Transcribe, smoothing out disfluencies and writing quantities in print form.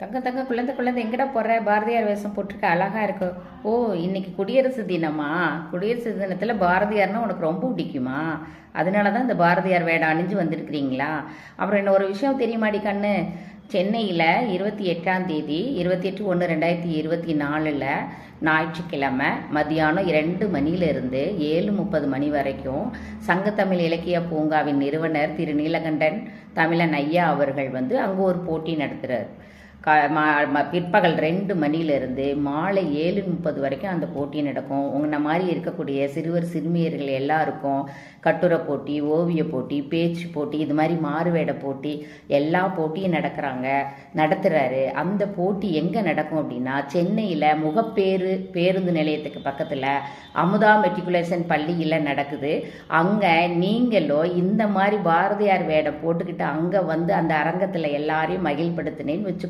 குழந்தை எங்கடா போற? பாரதியார் வேஷம் போட்டிருக்க, அழகா இருக்கு. ஓ, இன்னைக்கு குடியரசு தினமா? குடியரசு தினத்தில் பாரதியார்னா உனக்கு ரொம்ப பிடிக்குமா? அதனால தான் இந்த பாரதியார் வேடம் அணிஞ்சு வந்திருக்கிறீங்களா? அப்புறம் என்ன ஒரு விஷயம் தெரியுமாடி கண்ணு? சென்னையில் 28 28/1/2024 ஞாயிற்றுக்கிழமை மதியானம் 2 மணியிலிருந்து 7:30 மணி வரைக்கும் சங்கத்தமிழ் இலக்கிய பூங்காவின் நிறுவனர் திரு நீலகண்டன் தமிழன் ஐயா அவர்கள் அங்கே ஒரு போட்டி நடத்துகிறார். பிற்பகல் 2 மணியிலிருந்து மாலை 7:30 வரைக்கும் அந்த போட்டி நடக்கும். உங்களை மாதிரி இருக்கக்கூடிய சிறுவர் சிறுமியர்கள் எல்லாருக்கும் கட்டுரை போட்டி, ஓவிய போட்டி, பேச்சு போட்டி, இது மாதிரி மாறுவேட போட்டி, எல்லா போட்டியும் நடத்துகிறாரு. அந்த போட்டி எங்கே நடக்கும் அப்படின்னா, சென்னையில் பேருந்து நிலையத்துக்கு பக்கத்தில் அமுதா மெட்ரிகுலேஷன் பள்ளியில் நடக்குது. அங்கே நீங்களோ இந்த மாதிரி பாரதியார் வேடம் போட்டுக்கிட்டு அங்கே அந்த அரங்கத்தில் எல்லாரையும் மகிழ்படுத்தினேன்னு வச்சு